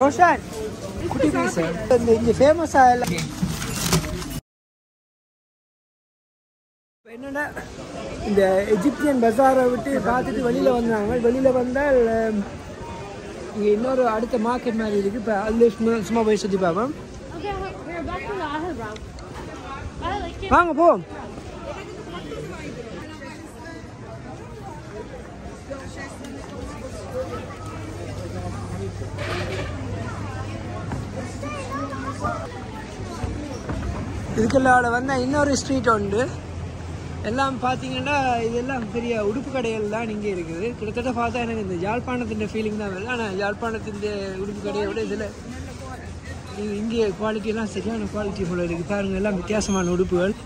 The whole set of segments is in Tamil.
Roshan, could you please say the famous என்னன்னா இந்த எஜிப்தியன் பஜாரை விட்டு பார்த்துட்டு வெளியில் வந்தாங்க. வெளியில் வந்தால் இங்கே இன்னொரு அடுத்த மார்க்கெட் மாதிரி இருக்குது. இப்போ அதில் சும்மா போய் சுற்றி பார்ப்போம். வாங்க போ. இதுக்கெல்லாம் வந்தால் இன்னொரு ஸ்ட்ரீட் உண்டு. எல்லாம் பார்த்தீங்கன்னா இதெல்லாம் பெரிய உடுப்பு கடைகள் தான் இங்கே இருக்குது. கிட்டத்தட்ட பார்த்தா எனக்கு இந்த யாழ்ப்பாணத்தின் ஃபீலிங் தான் வருது. ஆனால் யாழ்ப்பாணத்தின் உடுப்பு கடையை விட இதில் இங்கே குவாலிட்டியெல்லாம் சரியான குவாலிட்டி போல இருக்குது. பாருங்கள், எல்லாம் வித்தியாசமான உடுப்புகள்.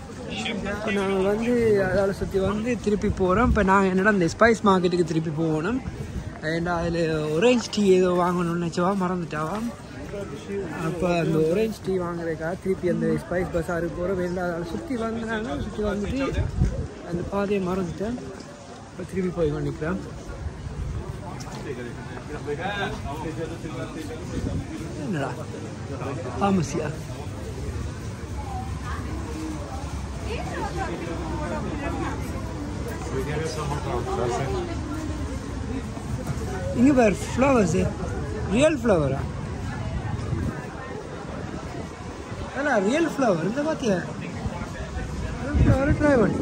இப்போ நாங்கள் வந்து அதால் சுற்றி வந்து திருப்பி போகிறோம். இப்போ நாங்கள் என்னடா இந்த ஸ்பைஸ் மார்க்கெட்டுக்கு திருப்பி போகணும். ஏன்னா அதில் ஒரேஞ்ச் டீ ஏதோ வாங்கணும்னு நினச்சவா மறந்துட்டாவாம். அப்போ அந்த ஒரேஞ்ச் டீ வாங்குறதுக்காக திருப்பி அந்த ஸ்பைஸ் பஸாருக்கு போகிற வேண்டாம். அதில் சுற்றி வந்தாங்க. சுற்றி வந்துட்டு அந்த பாதையை மறந்துட்டேன். இப்போ திருப்பி போய் கொண்டிருக்கிறேன். என்னடா ஃபார்மசியா? இங்கே பாரு ஃப்ளவர்ஸு, ரியல் ஃப்ளவரா? அண்ணா ரியல் ஃப்ளவர் இந்த பார்த்தியா? ஃப்ளவர் ட்ரை பண்ணி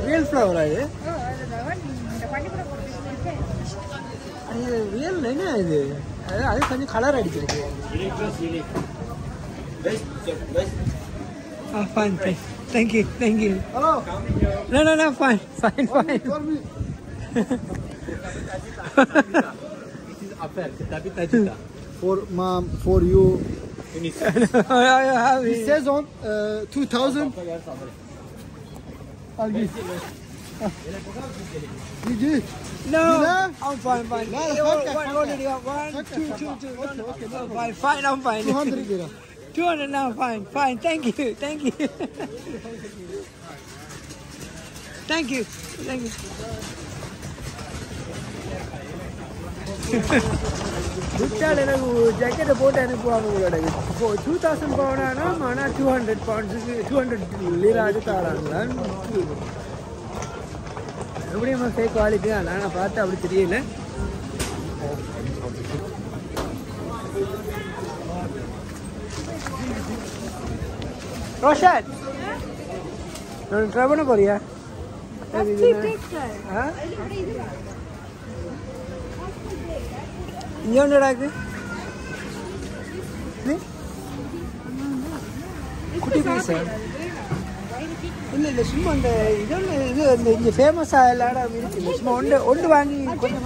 ரியல் ஃப்ளவரா? இது அது ரியல் என்ன இது? அது கொஞ்சம் கலர் அடிச்சிருக்கு. Fine, thank you. Hello. No, fine. It is affair. Tapi tajita. For mom, for you. It says on 2000. No, I'm fine. What did you want? 1, 2. Fine, I'm fine. 200 lira. 200 now, fine. Thank you. புத்தால் எனக்கு ஜாக்கெட்டை போட்டு அனுப்புவாங்க உங்களோட. இப்போ 2000 பவுனானா ஆனால் 200 பவுண்ட்ஸுக்கு 200 லீராது தாராங்களான்னு எப்படியும் ஃபேக் குவாலிட்டி தான். நான் பார்த்தா அப்படி தெரியல. ரோஷன், நான் ட்ரை பண்ண போறியா? இங்கே ஒன்றுடாக்கு குட்டி பீஸா? இல்லை சும்மா அந்த இதொன்று இது இந்த இங்கே ஃபேமஸாக எல்லா இடம் இருக்குது. சும்மா ஒன்று வாங்கி கொஞ்சம்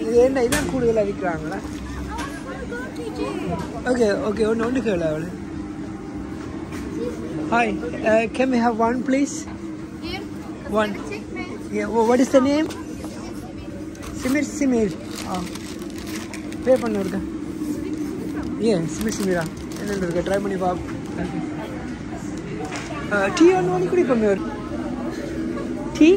இது என்ன இதான் கூடுதலாக விற்கிறாங்களா? Okay, ஒன்று கேளு அவளு. Hi, can we have one please? One. Yeah, what is the name? Simir. Pay பண்ணு இருக்கா? Simira. என்ன இருக்கு? ட்ரை பண்ணி பாப். டீ ஒன்று வாங்கி குடிப்போமே. ஒரு டீ.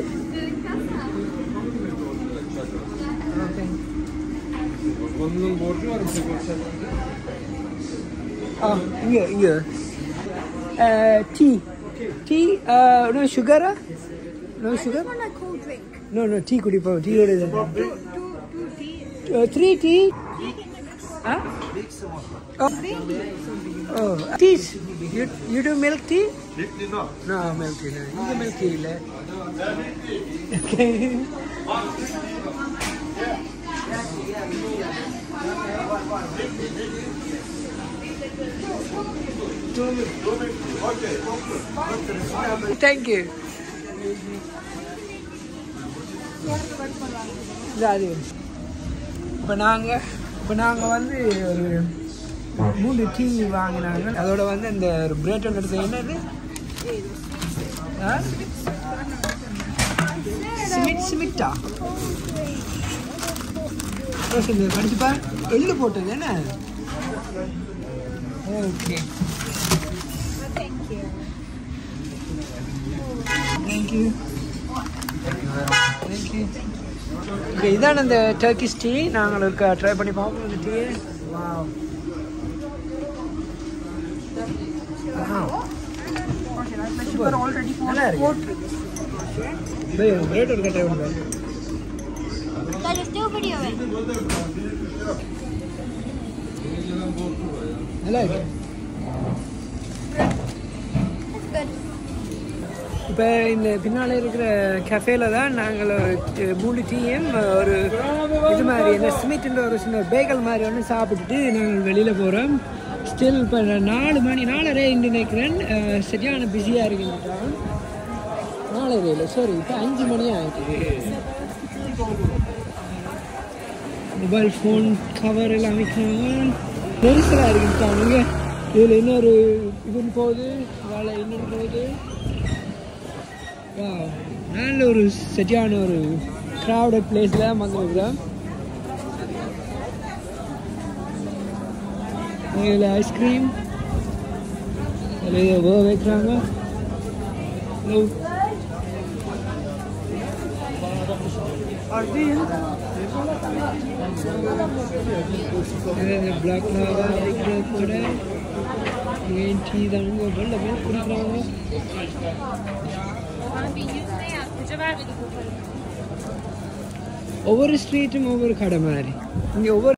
இங்கே tea no sugar? No sugar? I want a cold drink. No tea குடிப்போம். டீ ஓட 3 tea? Huh? Oh, teas. You do milk tea? No, milk tea. இங்கே milk tea இல்லை. Okay. Thank you. இப்போ நாங்கள் வந்து ஒரு 3 டீ வாங்கினாங்க. அதோட வந்து அந்த ஒரு பிரெட் ஒன்று எடுத்து என்னது சிமிட்டா கண்டிப்பா எள்ளு போட்டது என்ன? Okay thank you. ஓகே இதான் அந்த டர்க்கிஷ் டீ. நாங்கள் இருக்க ட்ரை பண்ணி பார்ப்போம் இந்த டீ. நல்லா இருக்கு. ரேட் ஒரு கட்டை உண்டு. நல்லா இருக்கு. இப்போ இந்த பின்னால் இருக்கிற கஃபேல தான் நாங்கள் 3 டீயும் ஒரு இது மாதிரி என்ன ஸ்மித்ன்ற ஒரு சின்ன பேக்கல் மாதிரி ஒன்று சாப்பிட்டுட்டு நாங்கள் வெளியில் போகிறோம். ஸ்டில் இப்போ 4 மணி 4:30 நினைக்கிறேன். சரியான பிஸியாக இருக்குன்றான். 4:30 இல்லை சாரி, இப்போ 5 மணி ஆகிட்டு. மொபைல் ஃபோன் கவர் எல்லாம் வைக்கிறாங்க. நெரிசலாக இருக்குன்ட்டானுங்க. இதில் இன்னொரு இதுன்னு போகுது, வேலை இன்னொன்று போகுது. நல்ல ஒரு சரியான ஒரு க்ரௌடட் பிளேஸில் வந்துருக்குறோம். இதில் ஐஸ்கிரீம் அதில் ஏதோ வைக்கிறாங்க. பிளாக் கூட கிரீன் டீ தாங்க வெள்ள மேல் குடிக்கிறாங்க. ஒவ்வொரு ஸ்ட்ரீட்டும் ஒவ்வொரு கடை மாதிரி இங்கே ஒவ்வொரு